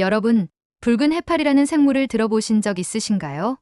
여러분, 붉은 해파리라는 생물을 들어보신 적 있으신가요?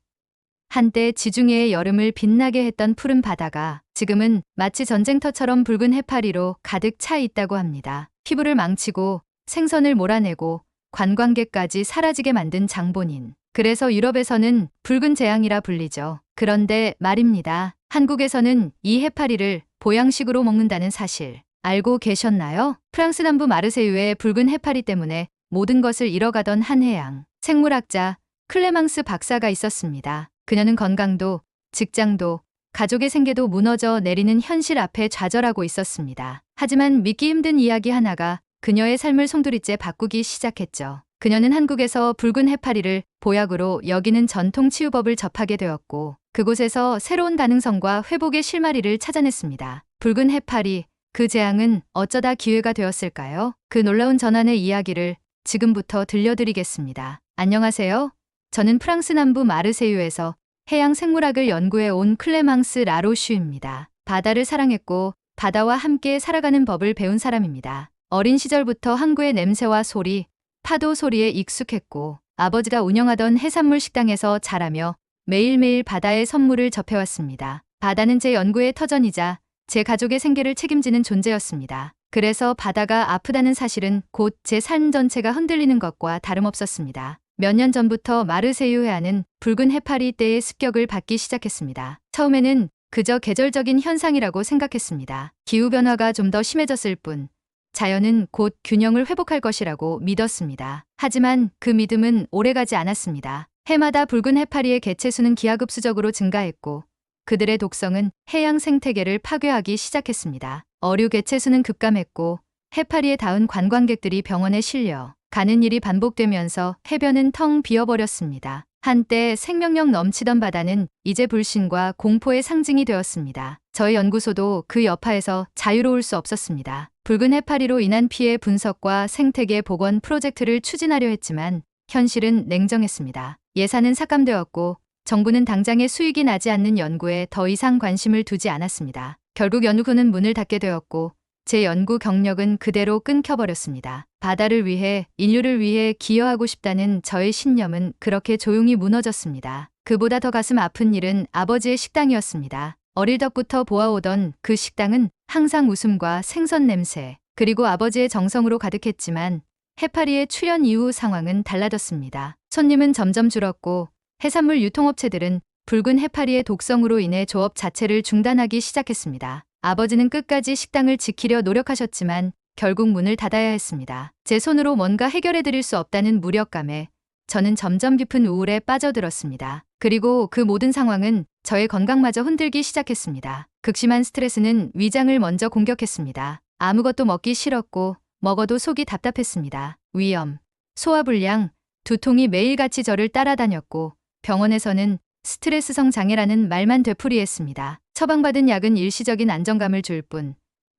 한때 지중해의 여름을 빛나게 했던 푸른 바다가 지금은 마치 전쟁터처럼 붉은 해파리로 가득 차 있다고 합니다. 피부를 망치고 생선을 몰아내고 관광객까지 사라지게 만든 장본인. 그래서 유럽에서는 붉은 재앙이라 불리죠. 그런데 말입니다. 한국에서는 이 해파리를 보양식으로 먹는다는 사실 알고 계셨나요? 프랑스 남부 마르세유의 붉은 해파리 때문에 모든 것을 잃어가던 한 해양 생물학자 클레망스 박사가 있었습니다. 그녀는 건강도, 직장도, 가족의 생계도 무너져 내리는 현실 앞에 좌절하고 있었습니다. 하지만 믿기 힘든 이야기 하나가 그녀의 삶을 송두리째 바꾸기 시작했죠. 그녀는 한국에서 붉은 해파리를 보약으로 여기는 전통 치유법을 접하게 되었고 그곳에서 새로운 가능성과 회복의 실마리를 찾아냈습니다. 붉은 해파리, 그 재앙은 어쩌다 기회가 되었을까요? 그 놀라운 전환의 이야기를 지금부터 들려드리겠습니다. 안녕하세요. 저는 프랑스 남부 마르세유에서 해양 생물학을 연구해 온 클레망스 라로슈입니다. 바다를 사랑했고 바다와 함께 살아가는 법을 배운 사람입니다. 어린 시절부터 항구의 냄새와 소리, 파도 소리에 익숙했고 아버지가 운영하던 해산물 식당에서 자라며 매일매일 바다의 선물을 접해왔습니다. 바다는 제 연구의 터전이자 제 가족의 생계를 책임지는 존재였습니다. 그래서 바다가 아프다는 사실은 곧 제 삶 전체가 흔들리는 것과 다름없었습니다. 몇 년 전부터 마르세유 해안은 붉은 해파리 떼의 습격을 받기 시작했습니다. 처음에는 그저 계절적인 현상이라고 생각했습니다. 기후변화가 좀 더 심해졌을 뿐 자연은 곧 균형을 회복할 것이라고 믿었습니다. 하지만 그 믿음은 오래가지 않았습니다. 해마다 붉은 해파리의 개체수는 기하급수적으로 증가했고 그들의 독성은 해양 생태계를 파괴하기 시작했습니다. 어류 개체수는 급감했고 해파리에 닿은 관광객들이 병원에 실려 가는 일이 반복되면서 해변은 텅 비어버렸습니다. 한때 생명력 넘치던 바다는 이제 불신과 공포의 상징이 되었습니다. 저희 연구소도 그 여파에서 자유로울 수 없었습니다. 붉은 해파리로 인한 피해 분석과 생태계 복원 프로젝트를 추진하려 했지만 현실은 냉정했습니다. 예산은 삭감되었고 정부는 당장의 수익이 나지 않는 연구에 더 이상 관심을 두지 않았습니다. 결국 연구소는 문을 닫게 되었고 제 연구 경력은 그대로 끊겨버렸습니다. 바다를 위해, 인류를 위해 기여하고 싶다는 저의 신념은 그렇게 조용히 무너졌습니다. 그보다 더 가슴 아픈 일은 아버지의 식당이었습니다. 어릴 적부터 보아오던 그 식당은 항상 웃음과 생선 냄새, 그리고 아버지의 정성으로 가득했지만 해파리의 출현 이후 상황은 달라졌습니다. 손님은 점점 줄었고 해산물 유통업체들은 붉은 해파리의 독성으로 인해 조업 자체를 중단하기 시작했습니다. 아버지는 끝까지 식당을 지키려 노력하셨지만 결국 문을 닫아야 했습니다. 제 손으로 뭔가 해결해 드릴 수 없다는 무력감에 저는 점점 깊은 우울에 빠져들었습니다. 그리고 그 모든 상황은 저의 건강마저 흔들기 시작했습니다. 극심한 스트레스는 위장을 먼저 공격했습니다. 아무것도 먹기 싫었고 먹어도 속이 답답했습니다. 위염, 소화불량, 두통이 매일같이 저를 따라다녔고 병원에서는 스트레스성 장애라는 말만 되풀이했습니다. 처방받은 약은 일시적인 안정감을 줄 뿐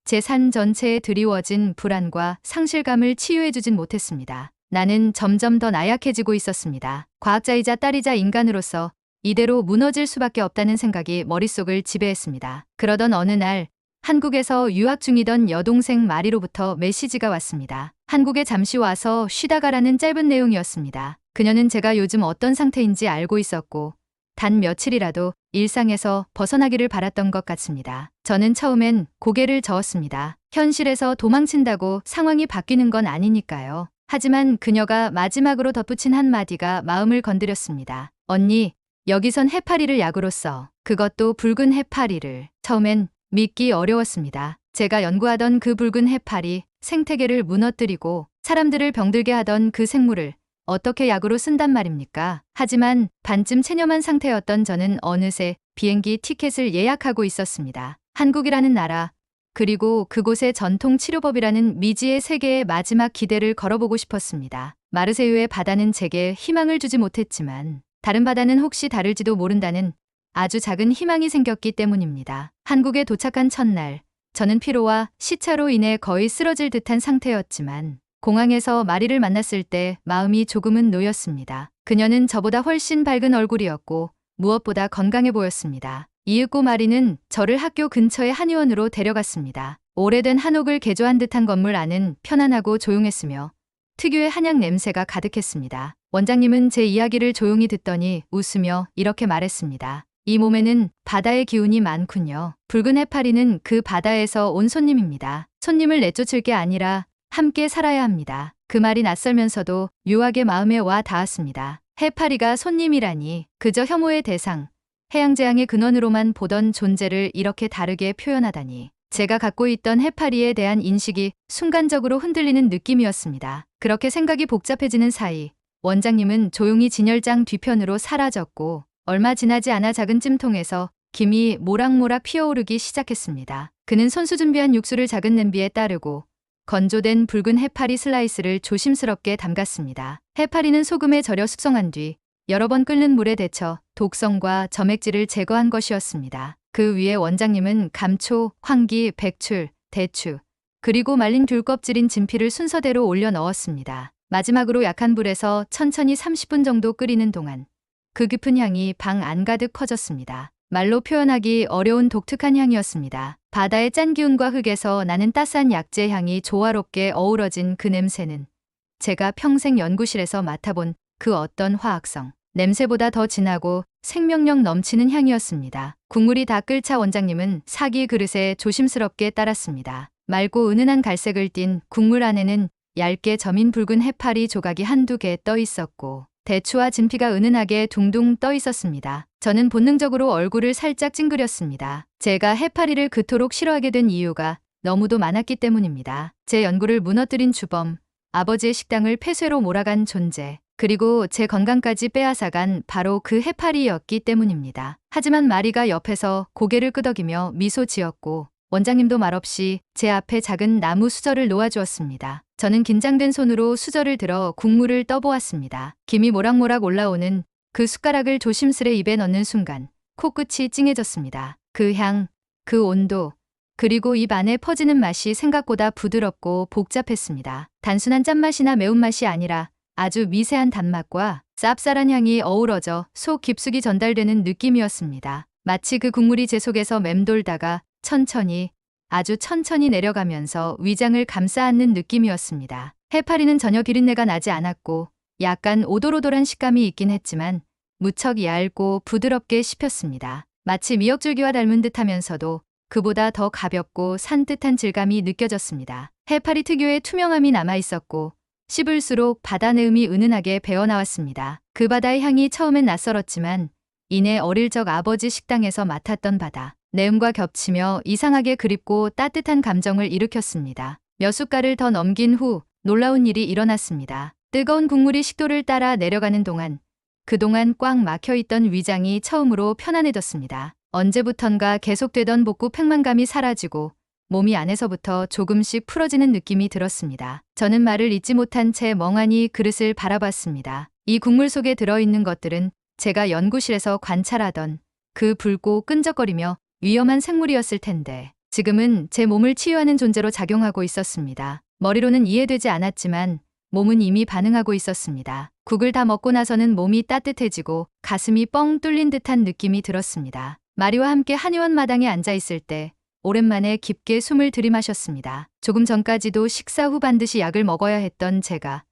제 삶 전체에 드리워진 불안과 상실감을 치유해주진 못했습니다. 나는 점점 더 나약해지고 있었습니다. 과학자이자 딸이자 인간으로서 이대로 무너질 수밖에 없다는 생각이 머릿속을 지배했습니다. 그러던 어느 날 한국에서 유학 중이던 여동생 마리로부터 메시지가 왔습니다. 한국에 잠시 와서 쉬다 가라는 짧은 내용이었습니다. 그녀는 제가 요즘 어떤 상태인지 알고 있었고 단 며칠이라도 일상에서 벗어나기를 바랐던 것 같습니다. 저는 처음엔 고개를 저었습니다. 현실에서 도망친다고 상황이 바뀌는 건 아니니까요. 하지만 그녀가 마지막으로 덧붙인 한마디가 마음을 건드렸습니다. 언니, 여기선 해파리를 약으로 써. 그것도 붉은 해파리를. 처음엔 믿기 어려웠습니다. 제가 연구하던 그 붉은 해파리, 생태계를 무너뜨리고 사람들을 병들게 하던 그 생물을 어떻게 약으로 쓴단 말입니까? 하지만 반쯤 체념한 상태였던 저는 어느새 비행기 티켓을 예약하고 있었습니다. 한국이라는 나라, 그리고 그곳의 전통 치료법이라는 미지의 세계에 마지막 기대를 걸어보고 싶었습니다. 마르세유의 바다는 제게 희망을 주지 못했지만 다른 바다는 혹시 다를지도 모른다는 아주 작은 희망이 생겼기 때문입니다. 한국에 도착한 첫날, 저는 피로와 시차로 인해 거의 쓰러질 듯한 상태였지만 공항에서 마리를 만났을 때 마음이 조금은 놓였습니다. 그녀는 저보다 훨씬 밝은 얼굴이었고 무엇보다 건강해 보였습니다. 이윽고 마리는 저를 학교 근처의 한의원으로 데려갔습니다. 오래된 한옥을 개조한 듯한 건물 안은 편안하고 조용했으며 특유의 한약 냄새가 가득했습니다. 원장님은 제 이야기를 조용히 듣더니 웃으며 이렇게 말했습니다. 이 몸에는 바다의 기운이 많군요. 붉은 해파리는 그 바다에서 온 손님입니다. 손님을 내쫓을 게 아니라 함께 살아야 합니다. 그 말이 낯설면서도 묘하게 마음에 와 닿았습니다. 해파리가 손님이라니, 그저 혐오의 대상, 해양재앙의 근원으로만 보던 존재를 이렇게 다르게 표현하다니. 제가 갖고 있던 해파리에 대한 인식이 순간적으로 흔들리는 느낌이었습니다. 그렇게 생각이 복잡해지는 사이 원장님은 조용히 진열장 뒤편으로 사라졌고, 얼마 지나지 않아 작은 찜통에서 김이 모락모락 피어오르기 시작했습니다. 그는 손수 준비한 육수를 작은 냄비에 따르고 건조된 붉은 해파리 슬라이스를 조심스럽게 담갔습니다. 해파리는 소금에 절여 숙성한 뒤 여러 번 끓는 물에 데쳐 독성과 점액질을 제거한 것이었습니다. 그 위에 원장님은 감초, 황기, 백출, 대추, 그리고 말린 귤 껍질인 진피를 순서대로 올려 넣었습니다. 마지막으로 약한 불에서 천천히 30분 정도 끓이는 동안 그 깊은 향이 방 안가득 퍼졌습니다. 말로 표현하기 어려운 독특한 향이었습니다. 바다의 짠 기운과 흙에서 나는 따스한 약재 향이 조화롭게 어우러진 그 냄새는 제가 평생 연구실에서 맡아본 그 어떤 화학성 냄새보다 더 진하고 생명력 넘치는 향이었습니다. 국물이 다 끓자 원장님은 사기 그릇에 조심스럽게 따랐습니다. 맑고 은은한 갈색을 띤 국물 안에는 얇게 저민 붉은 해파리 조각이 한두 개 떠 있었고, 대추와 진피가 은은하게 둥둥 떠 있었습니다. 저는 본능적으로 얼굴을 살짝 찡그렸습니다. 제가 해파리를 그토록 싫어하게 된 이유가 너무도 많았기 때문입니다. 제 연구를 무너뜨린 주범, 아버지의 식당을 폐쇄로 몰아간 존재, 그리고 제 건강까지 빼앗아간 바로 그 해파리였기 때문입니다. 하지만 마리가 옆에서 고개를 끄덕이며 미소 지었고, 원장님도 말없이 제 앞에 작은 나무 수저를 놓아주었습니다. 저는 긴장된 손으로 수저를 들어 국물을 떠보았습니다. 김이 모락모락 올라오는 그 숟가락을 조심스레 입에 넣는 순간 코끝이 찡해졌습니다. 그 향, 그 온도, 그리고 입 안에 퍼지는 맛이 생각보다 부드럽고 복잡했습니다. 단순한 짠맛이나 매운맛이 아니라 아주 미세한 단맛과 쌉쌀한 향이 어우러져 속 깊숙이 전달되는 느낌이었습니다. 마치 그 국물이 제 속에서 맴돌다가 천천히, 아주 천천히 내려가면서 위장을 감싸 안는 느낌이었습니다. 해파리는 전혀 비린내가 나지 않았고 약간 오돌오돌한 식감이 있긴 했지만 무척 얇고 부드럽게 씹혔습니다. 마치 미역줄기와 닮은 듯하면서도 그보다 더 가볍고 산뜻한 질감이 느껴졌습니다. 해파리 특유의 투명함이 남아있었고 씹을수록 바다 내음이 은은하게 배어나왔습니다. 그 바다의 향이 처음엔 낯설었지만 이내 어릴 적 아버지 식당에서 맡았던 바다 내음과 겹치며 이상하게 그립고 따뜻한 감정을 일으켰습니다. 몇 숟갈을 더 넘긴 후 놀라운 일이 일어났습니다. 뜨거운 국물이 식도를 따라 내려가는 동안 그동안 꽉 막혀있던 위장이 처음으로 편안해졌습니다. 언제부턴가 계속되던 복부 팽만감이 사라지고 몸이 안에서부터 조금씩 풀어지는 느낌이 들었습니다. 저는 말을 잇지 못한 채 멍하니 그릇을 바라봤습니다. 이 국물 속에 들어있는 것들은 제가 연구실에서 관찰하던 그 붉고 끈적거리며 위험한 생물이었을 텐데 지금은 제 몸을 치유하는 존재로 작용하고 있었습니다. 머리로는 이해되지 않았지만 몸은 이미 반응하고 있었습니다. 국을 다 먹고 나서는 몸이 따뜻해지고 가슴이 뻥 뚫린 듯한 느낌이 들었습니다. 마리와 함께 한의원 마당에 앉아 있을 때 오랜만에 깊게 숨을 들이마셨습니다. 조금 전까지도 식사 후 반드시 약을 먹어야 했던 제가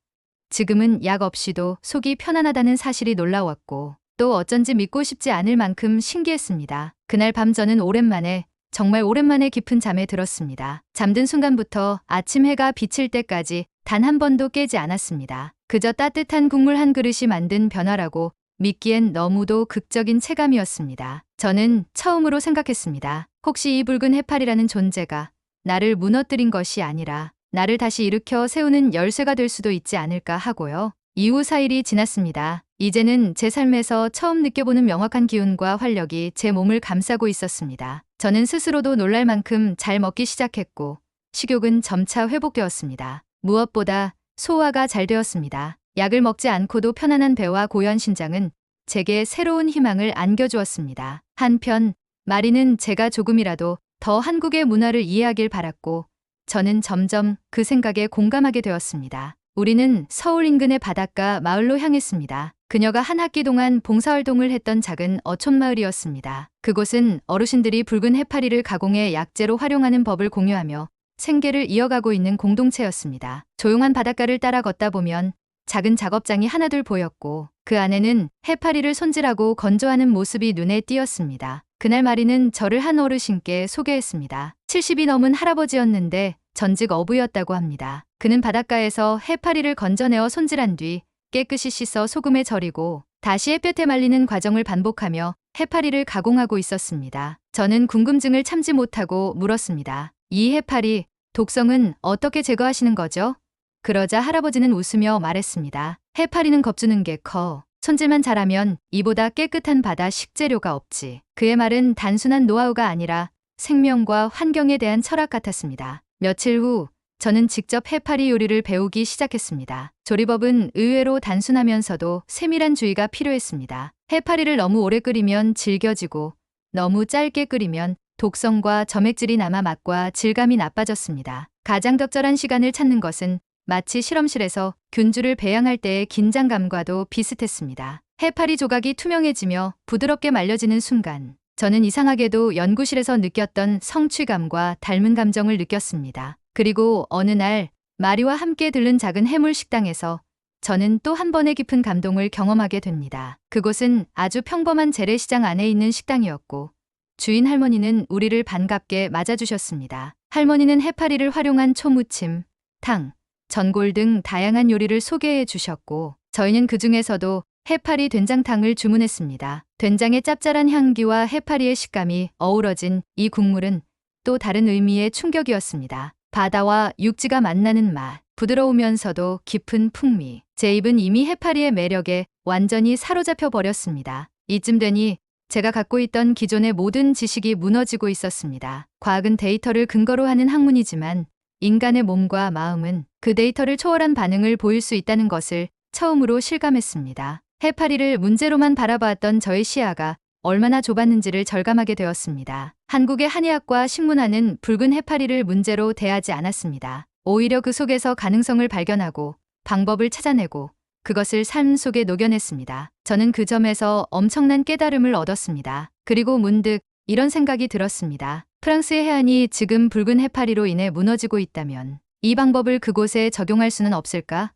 지금은 약 없이도 속이 편안하다는 사실이 놀라웠고 또 어쩐지 믿고 싶지 않을 만큼 신기했습니다. 그날 밤 저는 오랜만에 정말 오랜만에 깊은 잠에 들었습니다. 잠든 순간부터 아침 해가 비칠 때까지 단 한 번도 깨지 않았습니다. 그저 따뜻한 국물 한 그릇이 만든 변화라고 믿기엔 너무도 극적인 체감이었습니다. 저는 처음으로 생각했습니다. 혹시 이 붉은 해파리라는 존재가 나를 무너뜨린 것이 아니라 나를 다시 일으켜 세우는 열쇠가 될 수도 있지 않을까 하고요. 이후 4일이 지났습니다. 이제는 제 삶에서 처음 느껴보는 명확한 기운과 활력이 제 몸을 감싸고 있었습니다. 저는 스스로도 놀랄 만큼 잘 먹기 시작했고 식욕은 점차 회복되었습니다. 무엇보다 소화가 잘 되었습니다. 약을 먹지 않고도 편안한 배와 고요한 심장은 제게 새로운 희망을 안겨주었습니다. 한편 마리는 제가 조금이라도 더 한국의 문화를 이해하길 바랐고 저는 점점 그 생각에 공감하게 되었습니다. 우리는 서울 인근의 바닷가 마을로 향했습니다. 그녀가 한 학기 동안 봉사활동을 했던 작은 어촌마을이었습니다. 그곳은 어르신들이 붉은 해파리를 가공해 약재로 활용하는 법을 공유하며 생계를 이어가고 있는 공동체였습니다. 조용한 바닷가를 따라 걷다 보면 작은 작업장이 하나둘 보였고 그 안에는 해파리를 손질하고 건조하는 모습이 눈에 띄었습니다. 그날 마리는 저를 한 어르신께 소개했습니다. 70이 넘은 할아버지였는데 전직 어부였다고 합니다. 그는 바닷가에서 해파리를 건져내어 손질한 뒤 깨끗이 씻어 소금에 절이고 다시 햇볕에 말리는 과정을 반복하며 해파리를 가공하고 있었습니다. 저는 궁금증을 참지 못하고 물었습니다. 이 해파리, 독성은 어떻게 제거하시는 거죠? 그러자 할아버지는 웃으며 말했습니다. 해파리는 겁주는 게 커. 손질만 잘하면 이보다 깨끗한 바다 식재료가 없지. 그의 말은 단순한 노하우가 아니라 생명과 환경에 대한 철학 같았습니다. 며칠 후 저는 직접 해파리 요리를 배우기 시작했습니다. 조리법은 의외로 단순하면서도 세밀한 주의가 필요했습니다. 해파리를 너무 오래 끓이면 질겨지고 너무 짧게 끓이면 독성과 점액질이 남아 맛과 질감이 나빠졌습니다. 가장 적절한 시간을 찾는 것은 마치 실험실에서 균주를 배양할 때의 긴장감과도 비슷했습니다. 해파리 조각이 투명해지며 부드럽게 말려지는 순간 저는 이상하게도 연구실에서 느꼈던 성취감과 닮은 감정을 느꼈습니다. 그리고 어느 날 마리와 함께 들른 작은 해물 식당에서 저는 또 한 번의 깊은 감동을 경험하게 됩니다. 그곳은 아주 평범한 재래시장 안에 있는 식당이었고 주인 할머니는 우리를 반갑게 맞아주셨습니다. 할머니는 해파리를 활용한 초무침, 탕, 전골 등 다양한 요리를 소개해 주셨고 저희는 그 중에서도 해파리 된장탕을 주문했습니다. 된장의 짭짤한 향기와 해파리의 식감이 어우러진 이 국물은 또 다른 의미의 충격이었습니다. 바다와 육지가 만나는 맛, 부드러우면서도 깊은 풍미. 제 입은 이미 해파리의 매력에 완전히 사로잡혀 버렸습니다. 이쯤 되니 제가 갖고 있던 기존의 모든 지식이 무너지고 있었습니다. 과학은 데이터를 근거로 하는 학문이지만 인간의 몸과 마음은 그 데이터를 초월한 반응을 보일 수 있다는 것을 처음으로 실감했습니다. 해파리를 문제로만 바라보았던 저의 시야가 얼마나 좁았는지를 절감하게 되었습니다. 한국의 한의학과 식문화는 붉은 해파리를 문제로 대하지 않았습니다. 오히려 그 속에서 가능성을 발견하고 방법을 찾아내고 그것을 삶 속에 녹여냈습니다. 저는 그 점에서 엄청난 깨달음을 얻었습니다. 그리고 문득 이런 생각이 들었습니다. 프랑스의 해안이 지금 붉은 해파리로 인해 무너지고 있다면 이 방법을 그곳에 적용할 수는 없을까?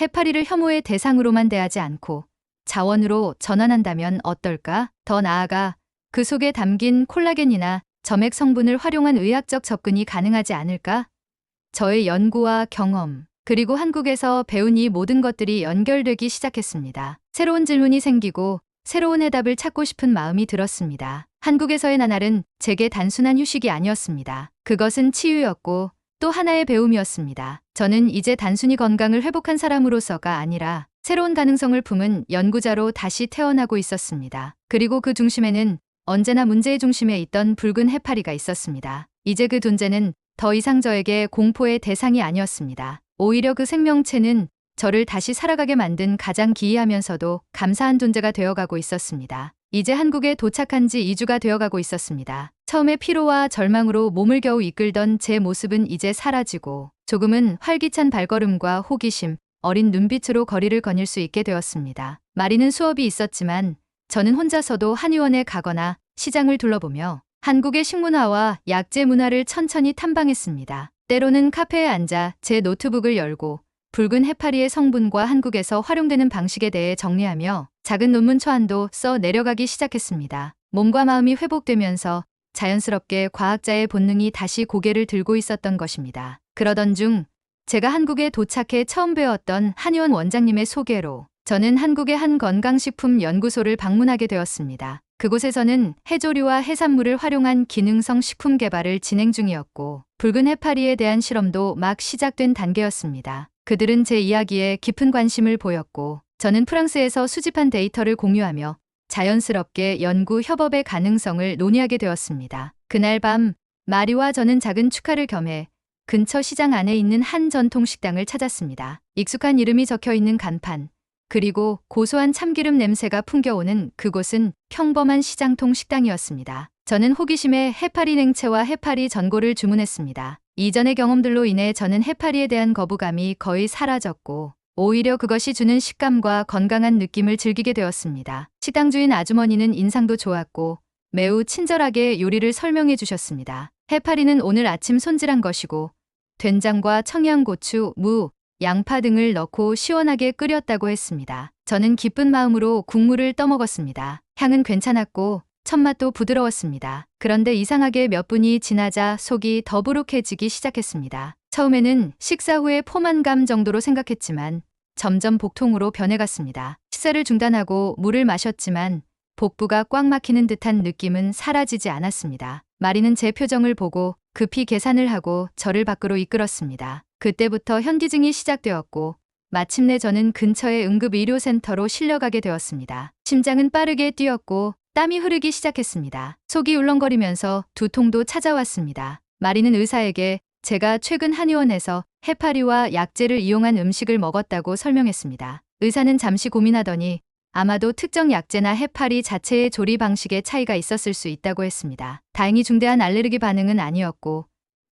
해파리를 혐오의 대상으로만 대하지 않고 자원으로 전환한다면 어떨까? 더 나아가 그 속에 담긴 콜라겐이나 점액 성분을 활용한 의학적 접근이 가능하지 않을까? 저의 연구와 경험, 그리고 한국에서 배운 이 모든 것들이 연결되기 시작했습니다. 새로운 질문이 생기고 새로운 해답을 찾고 싶은 마음이 들었습니다. 한국에서의 나날은 제게 단순한 휴식이 아니었습니다. 그것은 치유였고 또 하나의 배움이었습니다. 저는 이제 단순히 건강을 회복한 사람으로서가 아니라 새로운 가능성을 품은 연구자로 다시 태어나고 있었습니다. 그리고 그 중심에는 언제나 문제의 중심에 있던 붉은 해파리가 있었습니다. 이제 그 존재는 더 이상 저에게 공포의 대상이 아니었습니다. 오히려 그 생명체는 저를 다시 살아가게 만든 가장 기이하면서도 감사한 존재가 되어가고 있었습니다. 이제 한국에 도착한 지 2주가 되어가고 있었습니다. 처음에 피로와 절망으로 몸을 겨우 이끌던 제 모습은 이제 사라지고 조금은 활기찬 발걸음과 호기심, 어린 눈빛으로 거리를 거닐 수 있게 되었습니다. 마리는 수업이 있었지만 저는 혼자서도 한의원에 가거나 시장을 둘러보며 한국의 식문화와 약재 문화를 천천히 탐방했습니다. 때로는 카페에 앉아 제 노트북을 열고 붉은 해파리의 성분과 한국에서 활용되는 방식에 대해 정리하며 작은 논문 초안도 써 내려가기 시작했습니다. 몸과 마음이 회복되면서 자연스럽게 과학자의 본능이 다시 고개를 들고 있었던 것입니다. 그러던 중 제가 한국에 도착해 처음 배웠던 한의원 원장님의 소개로 저는 한국의 한 건강식품 연구소를 방문하게 되었습니다. 그곳에서는 해조류와 해산물을 활용한 기능성 식품 개발을 진행 중이었고 붉은 해파리에 대한 실험도 막 시작된 단계였습니다. 그들은 제 이야기에 깊은 관심을 보였고 저는 프랑스에서 수집한 데이터를 공유하며 자연스럽게 연구 협업의 가능성을 논의하게 되었습니다. 그날 밤 마리와 저는 작은 축하를 겸해 근처 시장 안에 있는 한 전통 식당을 찾았습니다. 익숙한 이름이 적혀 있는 간판, 그리고 고소한 참기름 냄새가 풍겨오는 그곳은 평범한 시장통 식당이었습니다. 저는 호기심에 해파리 냉채와 해파리 전골을 주문했습니다. 이전의 경험들로 인해 저는 해파리에 대한 거부감이 거의 사라졌고 오히려 그것이 주는 식감과 건강한 느낌을 즐기게 되었습니다. 식당 주인 아주머니는 인상도 좋았고 매우 친절하게 요리를 설명해 주셨습니다. 해파리는 오늘 아침 손질한 것이고 된장과 청양고추, 무, 양파 등을 넣고 시원하게 끓였다고 했습니다. 저는 기쁜 마음으로 국물을 떠먹었습니다. 향은 괜찮았고 첫맛도 부드러웠습니다. 그런데 이상하게 몇 분이 지나자 속이 더부룩해지기 시작했습니다. 처음에는 식사 후에 포만감 정도로 생각했지만 점점 복통으로 변해갔습니다. 식사를 중단하고 물을 마셨지만 복부가 꽉 막히는 듯한 느낌은 사라지지 않았습니다. 마리는 제 표정을 보고 급히 계산을 하고 저를 밖으로 이끌었습니다. 그때부터 현기증이 시작되었고 마침내 저는 근처의 응급의료센터로 실려가게 되었습니다. 심장은 빠르게 뛰었고 땀이 흐르기 시작했습니다. 속이 울렁거리면서 두통도 찾아왔습니다. 마리는 의사에게 제가 최근 한의원에서 해파리와 약재를 이용한 음식을 먹었다고 설명했습니다. 의사는 잠시 고민하더니 아마도 특정 약재나 해파리 자체의 조리 방식에 차이가 있었을 수 있다고 했습니다. 다행히 중대한 알레르기 반응은 아니었고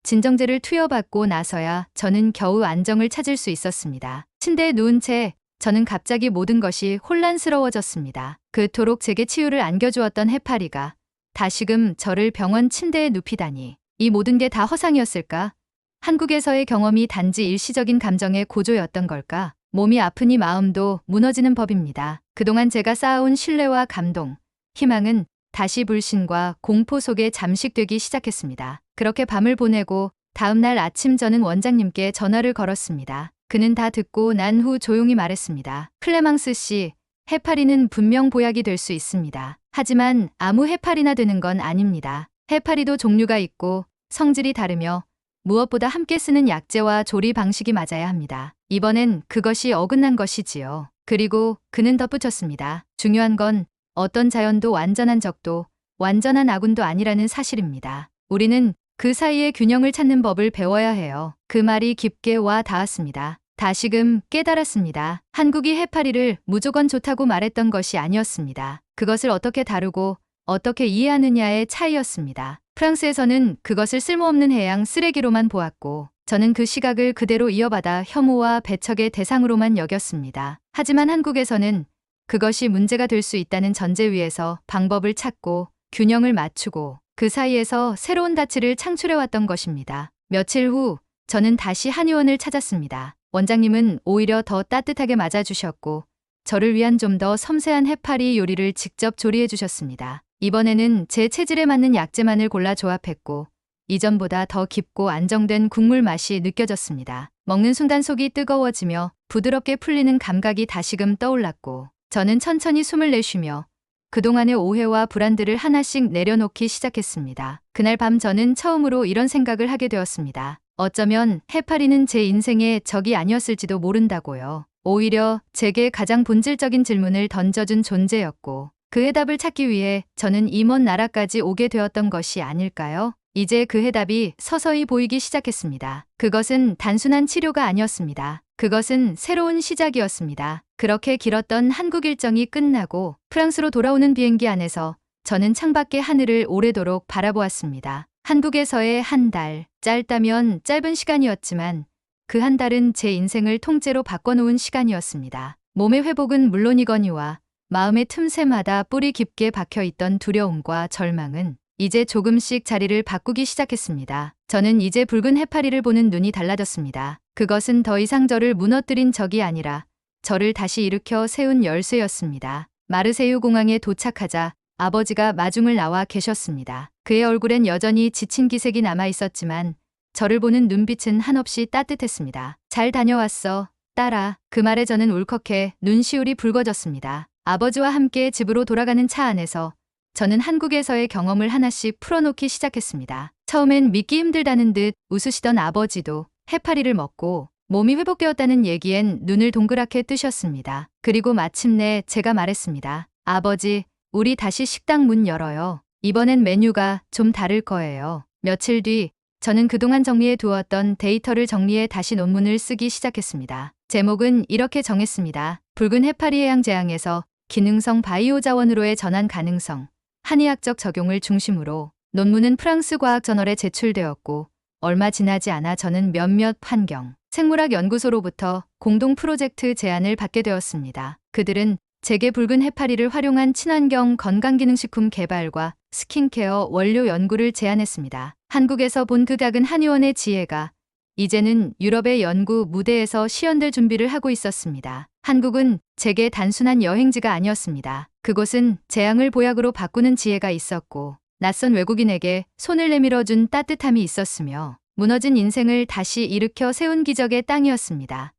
진정제를 투여받고 나서야 저는 겨우 안정을 찾을 수 있었습니다. 침대에 누운 채 저는 갑자기 모든 것이 혼란스러워졌습니다. 그토록 제게 치유를 안겨주었던 해파리가 다시금 저를 병원 침대에 눕히다니. 이 모든 게 다 허상이었을까? 한국에서의 경험이 단지 일시적인 감정의 고조였던 걸까? 몸이 아프니 마음도 무너지는 법입니다. 그동안 제가 쌓아온 신뢰와 감동, 희망은 다시 불신과 공포 속에 잠식되기 시작했습니다. 그렇게 밤을 보내고 다음 날 아침 저는 원장님께 전화를 걸었습니다. 그는 다 듣고 난 후 조용히 말했습니다. 클레망스 씨, 해파리는 분명 보약이 될 수 있습니다. 하지만 아무 해파리나 되는 건 아닙니다. 해파리도 종류가 있고 성질이 다르며 무엇보다 함께 쓰는 약재와 조리 방식이 맞아야 합니다. 이번엔 그것이 어긋난 것이지요. 그리고 그는 덧붙였습니다. 중요한 건 어떤 자연도 완전한 적도 완전한 아군도 아니라는 사실입니다. 우리는 그 사이의 균형을 찾는 법을 배워야 해요. 그 말이 깊게 와 닿았습니다. 다시금 깨달았습니다. 한국이 해파리를 무조건 좋다고 말했던 것이 아니었습니다. 그것을 어떻게 다루고 어떻게 이해하느냐의 차이였습니다. 프랑스에서는 그것을 쓸모없는 해양 쓰레기로만 보았고 저는 그 시각을 그대로 이어받아 혐오와 배척의 대상으로만 여겼습니다. 하지만 한국에서는 그것이 문제가 될 수 있다는 전제 위에서 방법을 찾고 균형을 맞추고 그 사이에서 새로운 가치를 창출해왔던 것입니다. 며칠 후 저는 다시 한의원을 찾았습니다. 원장님은 오히려 더 따뜻하게 맞아주셨고 저를 위한 좀 더 섬세한 해파리 요리를 직접 조리해 주셨습니다. 이번에는 제 체질에 맞는 약재만을 골라 조합했고 이전보다 더 깊고 안정된 국물 맛이 느껴졌습니다. 먹는 순간 속이 뜨거워지며 부드럽게 풀리는 감각이 다시금 떠올랐고 저는 천천히 숨을 내쉬며 그동안의 오해와 불안들을 하나씩 내려놓기 시작했습니다. 그날 밤 저는 처음으로 이런 생각을 하게 되었습니다. 어쩌면 해파리는 제 인생의 적이 아니었을지도 모른다고요. 오히려 제게 가장 본질적인 질문을 던져준 존재였고 그 해답을 찾기 위해 저는 이 먼 나라까지 오게 되었던 것이 아닐까요? 이제 그 해답이 서서히 보이기 시작했습니다. 그것은 단순한 치료가 아니었습니다. 그것은 새로운 시작이었습니다. 그렇게 길었던 한국 일정이 끝나고 프랑스로 돌아오는 비행기 안에서 저는 창밖의 하늘을 오래도록 바라보았습니다. 한국에서의 한 달, 짧다면 짧은 시간이었지만 그 한 달은 제 인생을 통째로 바꿔놓은 시간이었습니다. 몸의 회복은 물론이거니와 마음의 틈새마다 뿌리 깊게 박혀있던 두려움과 절망은 이제 조금씩 자리를 바꾸기 시작했습니다. 저는 이제 붉은 해파리를 보는 눈이 달라졌습니다. 그것은 더 이상 저를 무너뜨린 적이 아니라 저를 다시 일으켜 세운 열쇠였습니다. 마르세유 공항에 도착하자 아버지가 마중을 나와 계셨습니다. 그의 얼굴엔 여전히 지친 기색이 남아 있었지만 저를 보는 눈빛은 한없이 따뜻했습니다. 잘 다녀왔어, 딸아. 그 말에 저는 울컥해 눈시울이 붉어졌습니다. 아버지와 함께 집으로 돌아가는 차 안에서 저는 한국에서의 경험을 하나씩 풀어놓기 시작했습니다. 처음엔 믿기 힘들다는 듯 웃으시던 아버지도 해파리를 먹고 몸이 회복되었다는 얘기엔 눈을 동그랗게 뜨셨습니다. 그리고 마침내 제가 말했습니다. 아버지, 우리 다시 식당 문 열어요. 이번엔 메뉴가 좀 다를 거예요. 며칠 뒤 저는 그동안 정리해 두었던 데이터를 정리해 다시 논문을 쓰기 시작했습니다. 제목은 이렇게 정했습니다. 붉은 해파리 해양 재앙에서 기능성 바이오 자원으로의 전환 가능성, 한의학적 적용을 중심으로. 논문은 프랑스 과학저널에 제출되었고 얼마 지나지 않아 저는 몇몇 환경, 생물학 연구소로부터 공동 프로젝트 제안을 받게 되었습니다. 그들은 제게 붉은 해파리를 활용한 친환경 건강기능식품 개발과 스킨케어 원료 연구를 제안했습니다. 한국에서 본 그 작은 한의원의 지혜가 이제는 유럽의 연구 무대에서 시연될 준비를 하고 있었습니다. 한국은 제게 단순한 여행지가 아니었습니다. 그곳은 재앙을 보약으로 바꾸는 지혜가 있었고 낯선 외국인에게 손을 내밀어 준 따뜻함이 있었으며 무너진 인생을 다시 일으켜 세운 기적의 땅이었습니다.